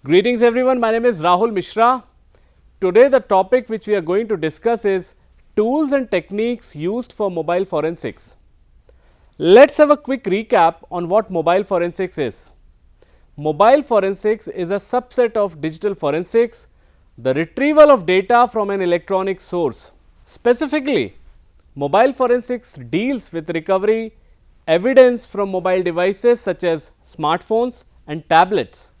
Greetings everyone, my name is Rahul Mishra. Today the topic which we are going to discuss is tools and techniques used for mobile forensics. Let's have a quick recap on what mobile forensics is. Mobile forensics is a subset of digital forensics, the retrieval of data from an electronic source. Specifically, mobile forensics deals with recovery evidence from mobile devices such as smartphones and tablets.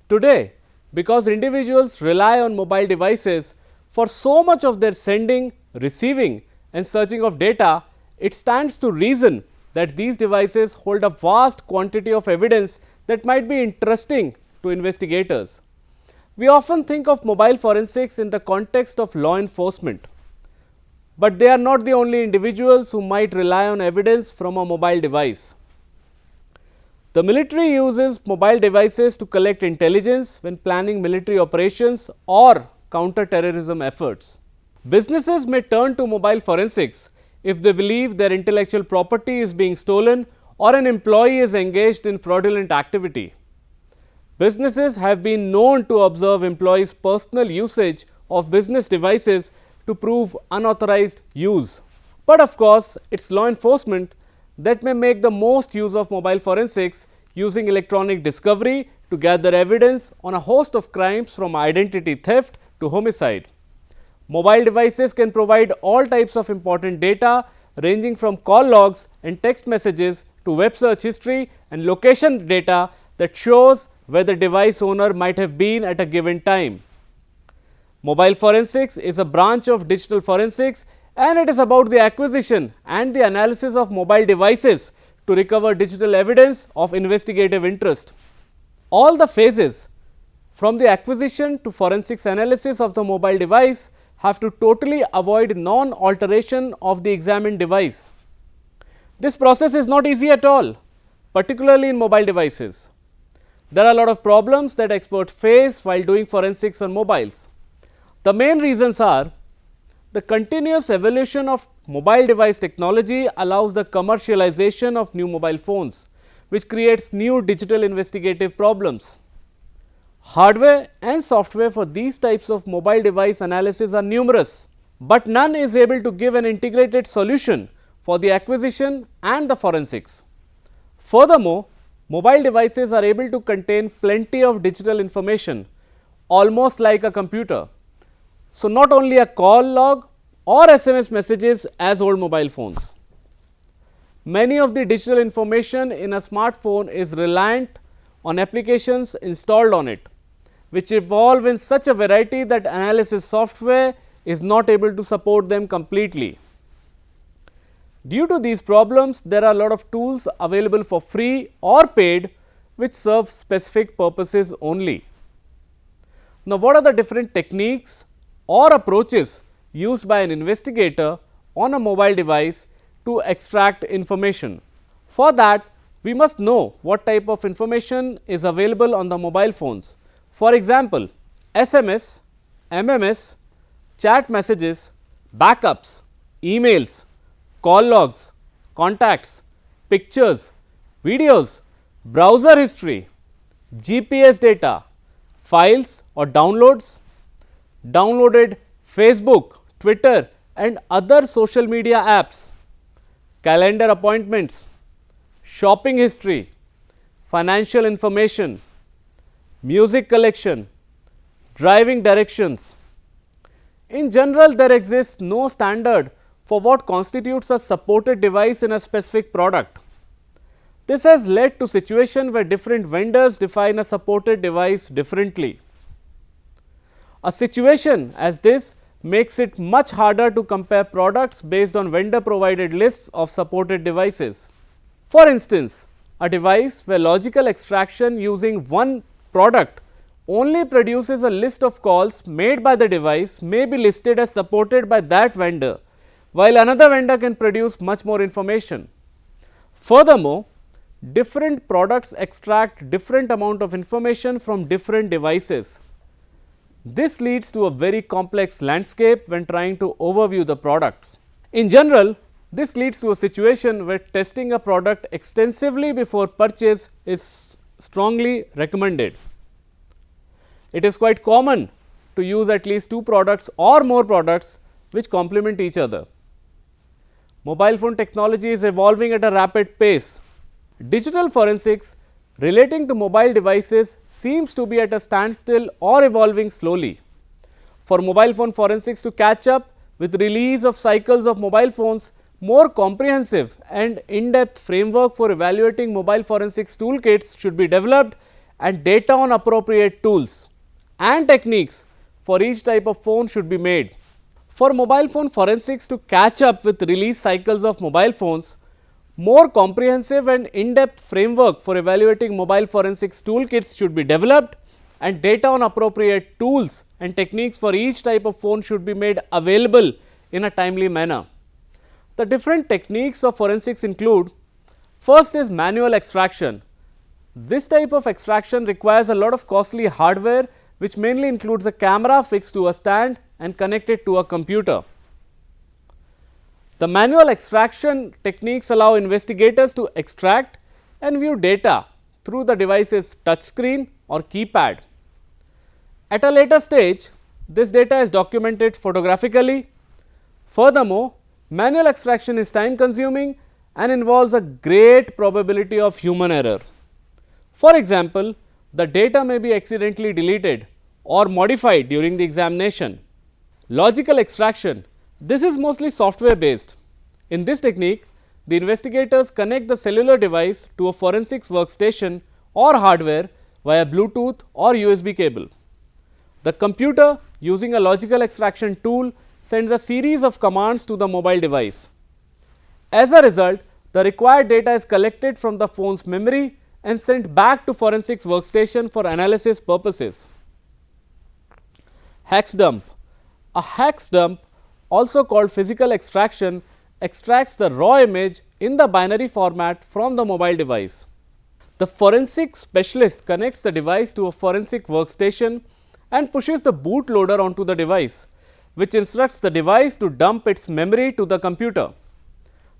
Today, because individuals rely on mobile devices for so much of their sending, receiving and searching of data, it stands to reason that these devices hold a vast quantity of evidence that might be interesting to investigators. We often think of mobile forensics in the context of law enforcement, but they are not the only individuals who might rely on evidence from a mobile device. The military uses mobile devices to collect intelligence when planning military operations or counter-terrorism efforts. Businesses may turn to mobile forensics if they believe their intellectual property is being stolen or an employee is engaged in fraudulent activity. Businesses have been known to observe employees' personal usage of business devices to prove unauthorized use. But of course, it's law enforcement that may make the most use of mobile forensics using electronic discovery to gather evidence on a host of crimes from identity theft to homicide. Mobile devices can provide all types of important data ranging from call logs and text messages to web search history and location data that shows where the device owner might have been at a given time. Mobile forensics is a branch of digital forensics, and it is about the acquisition and the analysis of mobile devices to recover digital evidence of investigative interest. All the phases from the acquisition to forensics analysis of the mobile device have to totally avoid non-alteration of the examined device. This process is not easy at all, particularly in mobile devices. There are a lot of problems that experts face while doing forensics on mobiles. The main reasons are: the continuous evolution of mobile device technology allows the commercialization of new mobile phones, which creates new digital investigative problems. Hardware and software for these types of mobile device analysis are numerous, but none is able to give an integrated solution for the acquisition and the forensics. Furthermore, mobile devices are able to contain plenty of digital information, almost like a computer. So, not only a call log or SMS messages as old mobile phones. Many of the digital information in a smartphone is reliant on applications installed on it, which evolve in such a variety that analysis software is not able to support them completely. Due to these problems, there are a lot of tools available for free or paid which serve specific purposes only. Now, what are the different techniques or approaches used by an investigator on a mobile device to extract information? For that, we must know what type of information is available on the mobile phones. For example, SMS, MMS, chat messages, backups, emails, call logs, contacts, pictures, videos, browser history, GPS data, files or downloads, downloaded Facebook, Twitter and other social media apps, calendar appointments, shopping history, financial information, music collection, driving directions. In general, there exists no standard for what constitutes a supported device in a specific product. This has led to situation where different vendors define a supported device differently. A situation as this makes it much harder to compare products based on vendor provided lists of supported devices. For instance, a device where logical extraction using one product only produces a list of calls made by the device may be listed as supported by that vendor, while another vendor can produce much more information. Furthermore, different products extract different amount of information from different devices. This leads to a very complex landscape when trying to overview the products. In general, this leads to a situation where testing a product extensively before purchase is strongly recommended. It is quite common to use at least 2 products or more products which complement each other. Mobile phone technology is evolving at a rapid pace. Digital forensics relating to mobile devices seems to be at a standstill or evolving slowly. For mobile phone forensics to catch up with release of cycles of mobile phones, more comprehensive and in-depth framework for evaluating mobile forensics toolkits should be developed, and data on appropriate tools and techniques for each type of phone should be made. For mobile phone forensics to catch up with release cycles of mobile phones, more comprehensive and in-depth framework for evaluating mobile forensics toolkits should be developed, and data on appropriate tools and techniques for each type of phone should be made available in a timely manner. The different techniques of forensics include: first is manual extraction. This type of extraction requires a lot of costly hardware, which mainly includes a camera fixed to a stand and connected to a computer. The manual extraction techniques allow investigators to extract and view data through the device's touchscreen or keypad. At a later stage, this data is documented photographically. Furthermore, manual extraction is time consuming and involves a great probability of human error. For example, the data may be accidentally deleted or modified during the examination. Logical extraction. This is mostly software based. In this technique, the investigators connect the cellular device to a forensics workstation or hardware via Bluetooth or USB cable. The computer, using a logical extraction tool, sends a series of commands to the mobile device. As a result, the required data is collected from the phone's memory and sent back to forensics workstation for analysis purposes. Hex dump. A hex dump, also called physical extraction, extracts the raw image in the binary format from the mobile device. The forensic specialist connects the device to a forensic workstation and pushes the bootloader onto the device, which instructs the device to dump its memory to the computer.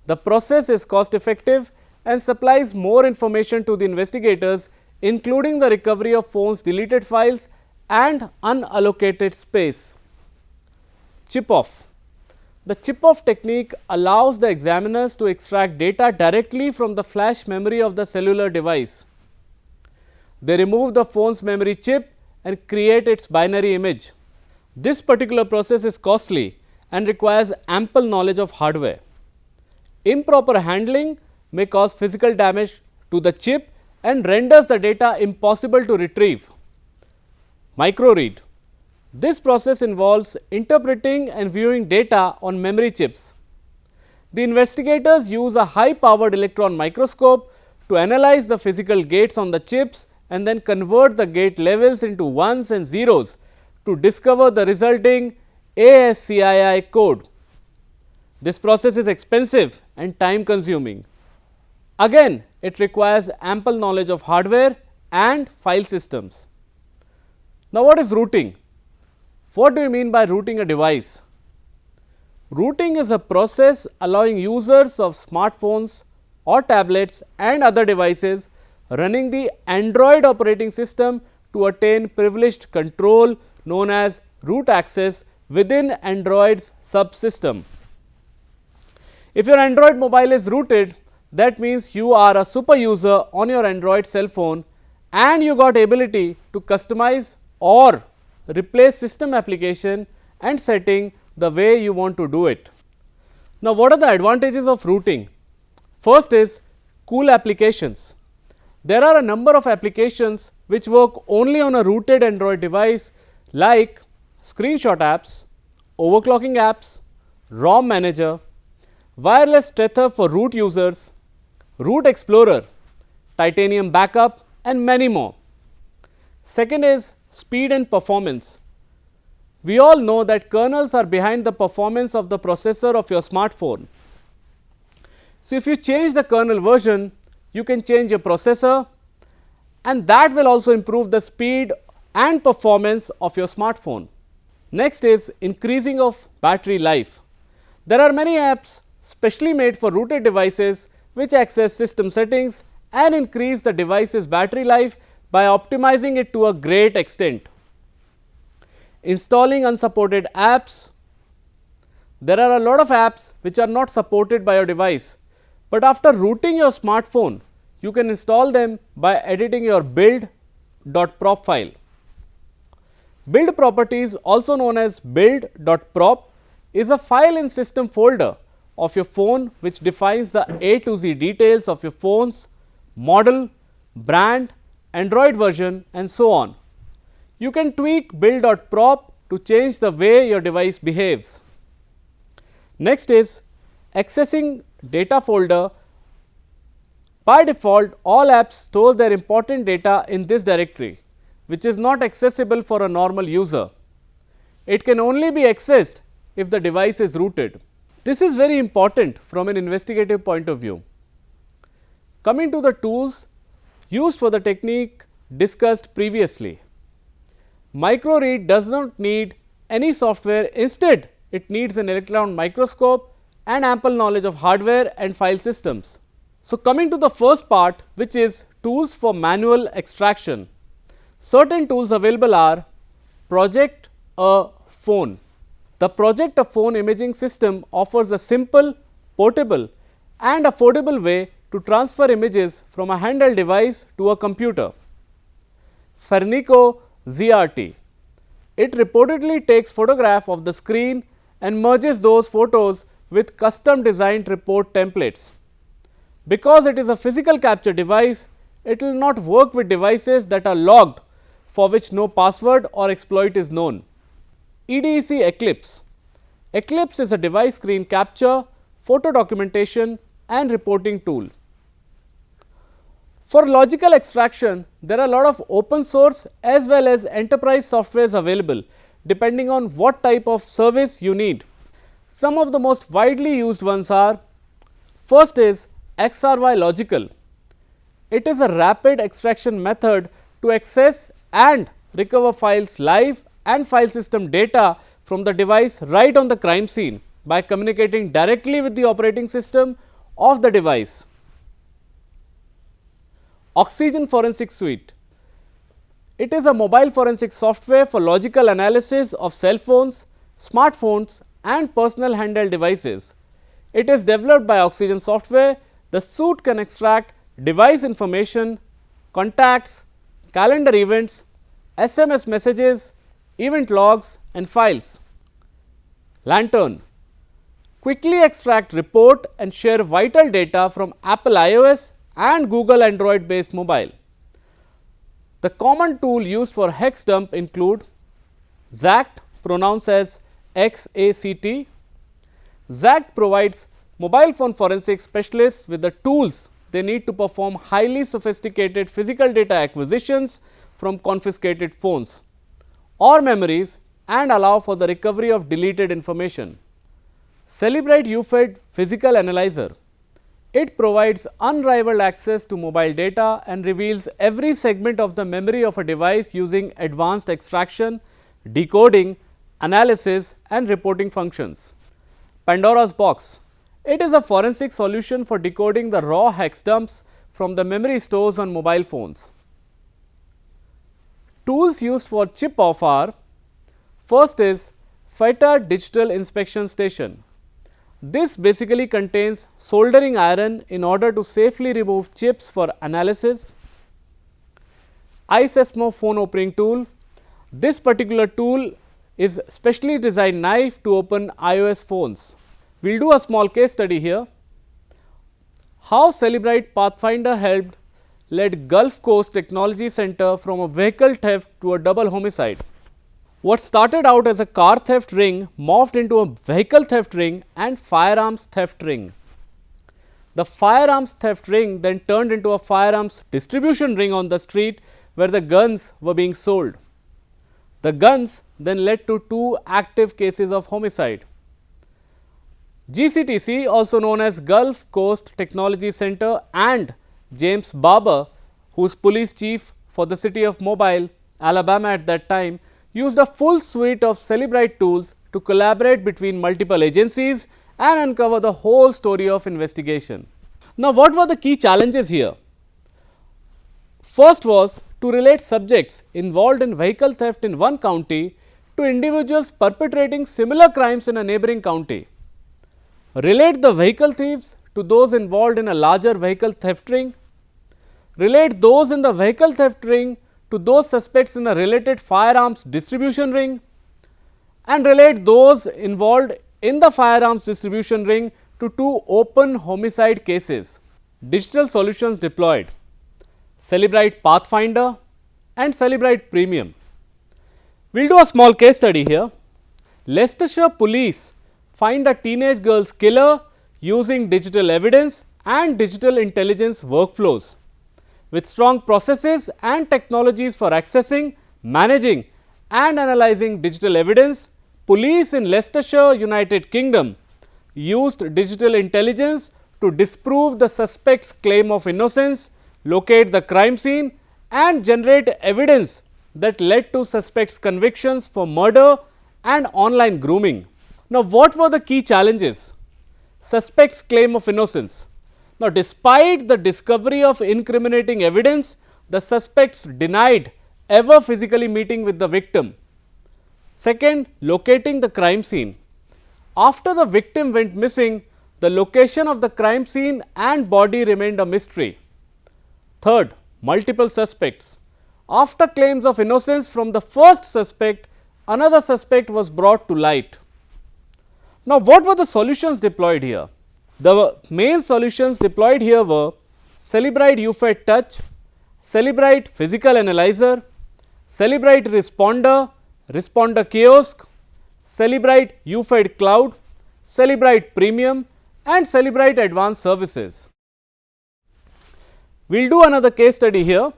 The process is cost effective and supplies more information to the investigators, including the recovery of phone's deleted files and unallocated space. Chip off. The chip off technique allows the examiners to extract data directly from the flash memory of the cellular device. They remove the phone's memory chip and create its binary image. This particular process is costly and requires ample knowledge of hardware. Improper handling may cause physical damage to the chip and renders the data impossible to retrieve. Microread. This process involves interpreting and viewing data on memory chips. The investigators use a high-powered electron microscope to analyze the physical gates on the chips and then convert the gate levels into ones and zeros to discover the resulting ASCII code. This process is expensive and time consuming. Again, it requires ample knowledge of hardware and file systems. Now, what is rooting? What do you mean by rooting a device? Rooting is a process allowing users of smartphones or tablets and other devices running the Android operating system to attain privileged control known as root access within Android's subsystem. If your Android mobile is rooted, that means you are a super user on your Android cell phone and you got ability to customize or replace system application and setting the way you want to do it. Now, what are the advantages of rooting? First is cool applications. There are a number of applications which work only on a rooted Android device, like screenshot apps, overclocking apps, ROM manager, wireless tether for root users, root explorer, titanium backup, and many more. Second is speed and performance. We all know that kernels are behind the performance of the processor of your smartphone. So, if you change the kernel version, you can change your processor, and that will also improve the speed and performance of your smartphone. Next is increasing of battery life. There are many apps specially made for rooted devices which access system settings and increase the device's battery life by optimizing it to a great extent. installing unsupported apps. There are a lot of apps which are not supported by your device, but after rooting your smartphone, you can install them by editing your build.prop file. Build properties, also known as build.prop, is a file in system folder of your phone which defines the A to Z details of your phone's model, brand, Android version and so on. You can tweak build.prop to change the way your device behaves. Next is accessing data folder. By default, all apps store their important data in this directory, which is not accessible for a normal user. It can only be accessed if the device is rooted. This is very important from an investigative point of view. Coming to the tools used for the technique discussed previously. MicroRead does not need any software, instead it needs an electron microscope and ample knowledge of hardware and file systems. So, coming to the first part, which is tools for manual extraction. Certain tools available are Project a Phone. The Project a Phone imaging system offers a simple, portable and affordable way to transfer images from a handheld device to a computer. Fernico ZRT. It reportedly takes photograph of the screen and merges those photos with custom designed report templates. Because it is a physical capture device, it will not work with devices that are logged, for which no password or exploit is known. EDC Eclipse. Eclipse is a device screen capture, photo documentation and reporting tool. For logical extraction, there are a lot of open source as well as enterprise softwares available depending on what type of service you need. Some of the most widely used ones are, first is XRY Logical. It is a rapid extraction method to access and recover files live and file system data from the device right on the crime scene by communicating directly with the operating system of the device. Oxygen Forensic Suite. It is a mobile forensic software for logical analysis of cell phones, smartphones and personal handheld devices. It is developed by Oxygen Software. The suite can extract device information, contacts, calendar events, SMS messages, event logs and files. Lantern. Quickly extract, report and share vital data from Apple iOS and Google Android based mobile. The common tool used for hex dump include XACT, pronounced as XACT. XACT provides mobile phone forensic specialists with the tools they need to perform highly sophisticated physical data acquisitions from confiscated phones or memories and allow for the recovery of deleted information. Cellebrite UFED Physical Analyzer. It provides unrivaled access to mobile data and reveals every segment of the memory of a device using advanced extraction, decoding, analysis and reporting functions. Pandora's Box. It is a forensic solution for decoding the raw hex dumps from the memory stores on mobile phones. Tools used for chip off are, first is FITA Digital Inspection Station. This basically contains soldering iron in order to safely remove chips for analysis. iSesmo phone opening tool. This particular tool is specially designed knife to open iOS phones. We will do a small case study here. How Cellebrite Pathfinder helped led Gulf Coast Technology Center from a vehicle theft to a double homicide. What started out as a car theft ring morphed into a vehicle theft ring and firearms theft ring. The firearms theft ring then turned into a firearms distribution ring on the street where the guns were being sold. The guns then led to 2 active cases of homicide. GCTC, also known as Gulf Coast Technology Center, and James Barber, who is police chief for the city of Mobile, Alabama at that time, used a full suite of Cellebrite tools to collaborate between multiple agencies and uncover the whole story of investigation. Now, what were the key challenges here? First was to relate subjects involved in vehicle theft in one county to individuals perpetrating similar crimes in a neighboring county. Relate the vehicle thieves to those involved in a larger vehicle theft ring. Relate those in the vehicle theft ring to those suspects in a related firearms distribution ring, and relate those involved in the firearms distribution ring to two open homicide cases. Digital solutions deployed: Cellebrite Pathfinder and Cellebrite Premium. We'll do a small case study here. Leicestershire police find a teenage girl's killer using digital evidence and digital intelligence workflows. With strong processes and technologies for accessing, managing and analyzing digital evidence, police in Leicestershire, United Kingdom used digital intelligence to disprove the suspect's claim of innocence, locate the crime scene and generate evidence that led to suspect's convictions for murder and online grooming. Now, what were the key challenges? Suspect's claim of innocence. Now, despite the discovery of incriminating evidence, the suspects denied ever physically meeting with the victim. Second, locating the crime scene. After the victim went missing, the location of the crime scene and body remained a mystery. Third, multiple suspects. After claims of innocence from the first suspect, another suspect was brought to light. Now, what were the solutions deployed here? The main solutions deployed here were Cellebrite UFED Touch, Cellebrite Physical Analyzer, Cellebrite Responder, Responder Kiosk, Cellebrite UFED Cloud, Cellebrite Premium and Cellebrite Advanced Services. We will do another case study here.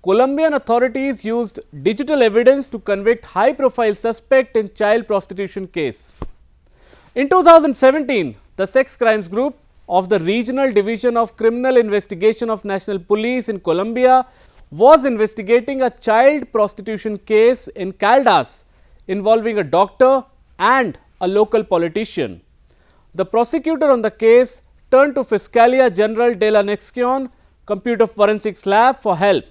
Colombian authorities used digital evidence to convict high profile suspect in child prostitution case. In 2017, the Sex Crimes Group of the Regional Division of Criminal Investigation of National Police in Colombia was investigating a child prostitution case in Caldas involving a doctor and a local politician. The prosecutor on the case turned to Fiscalia General de la Nación Computer Forensics Lab for help.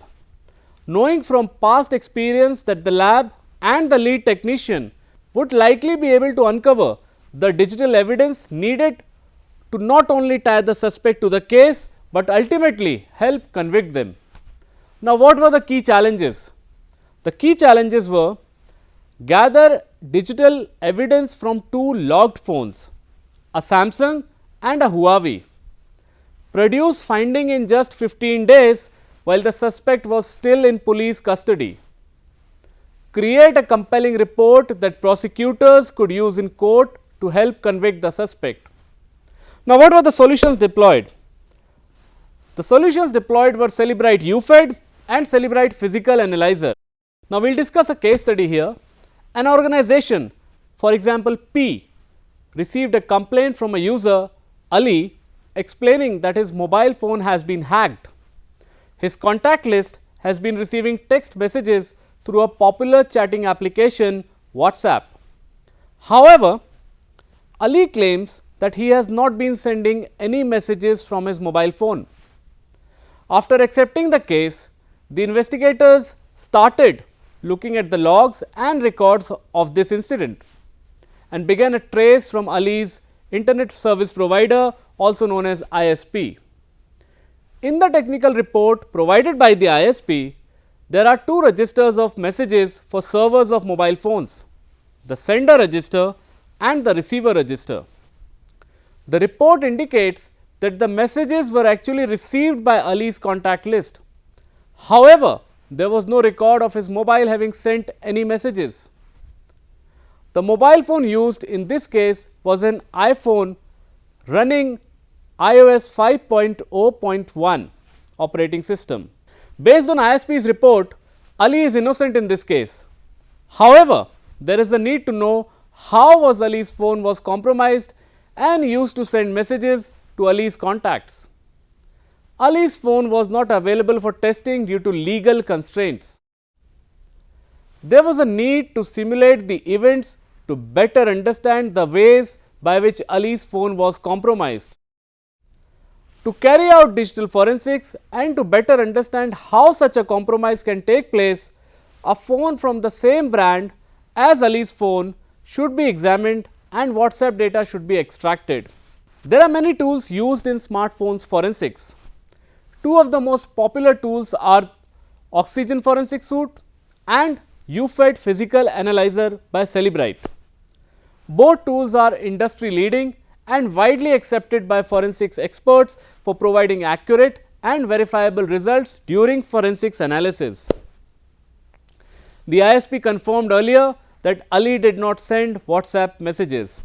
Knowing from past experience that the lab and the lead technician would likely be able to uncover the digital evidence needed to not only tie the suspect to the case, but ultimately help convict them. Now, what were the key challenges? The key challenges were: gather digital evidence from two logged phones, a Samsung and a Huawei. Produce finding in just 15 days while the suspect was still in police custody. Create a compelling report that prosecutors could use in court to help convict the suspect. Now, what were the solutions deployed? The solutions deployed were Cellebrite UFED and Cellebrite Physical Analyzer. Now, we will discuss a case study here. An organization, for example P, received a complaint from a user Ali explaining that his mobile phone has been hacked. His contact list has been receiving text messages through a popular chatting application, WhatsApp. However, Ali claims that he has not been sending any messages from his mobile phone. After accepting the case, the investigators started looking at the logs and records of this incident and began a trace from Ali's internet service provider, also known as ISP. In the technical report provided by the ISP, there are two registers of messages for servers of mobile phones, the sender register and the receiver register. The report indicates that the messages were actually received by Ali's contact list. However, there was no record of his mobile having sent any messages. The mobile phone used in this case was an iPhone running iOS 5.0.1 operating system. Based on ISP's report, Ali is innocent in this case. However, there is a need to know how was Ali's phone was compromised and used to send messages to Ali's contacts. Ali's phone was not available for testing due to legal constraints. There was a need to simulate the events to better understand the ways by which Ali's phone was compromised. To carry out digital forensics and to better understand how such a compromise can take place, a phone from the same brand as Ali's phone should be examined and WhatsApp data should be extracted. There are many tools used in smartphones forensics. Two of the most popular tools are Oxygen Forensic Suite and UFED Physical Analyzer by Cellebrite. Both tools are industry leading and widely accepted by forensics experts for providing accurate and verifiable results during forensics analysis. The ISP confirmed earlier that Ali did not send WhatsApp messages.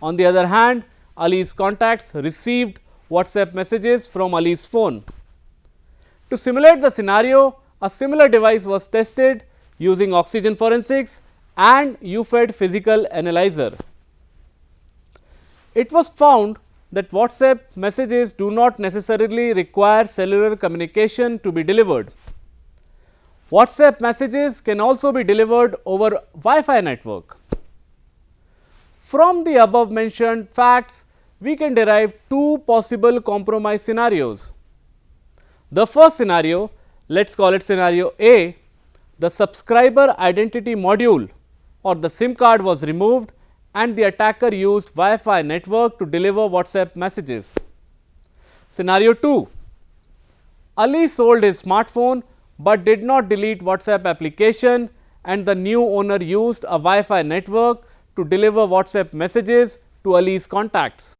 On the other hand, Ali's contacts received WhatsApp messages from Ali's phone. To simulate the scenario, a similar device was tested using Oxygen Forensics and UFED Physical Analyzer. It was found that WhatsApp messages do not necessarily require cellular communication to be delivered. WhatsApp messages can also be delivered over Wi-Fi network. From the above mentioned facts, we can derive two possible compromise scenarios. The first scenario, let us call it scenario A, the subscriber identity module or the SIM card was removed and the attacker used Wi-Fi network to deliver WhatsApp messages. Scenario 2, Ali sold his smartphone but did not delete WhatsApp application and the new owner used a Wi-Fi network to deliver WhatsApp messages to Ali's contacts.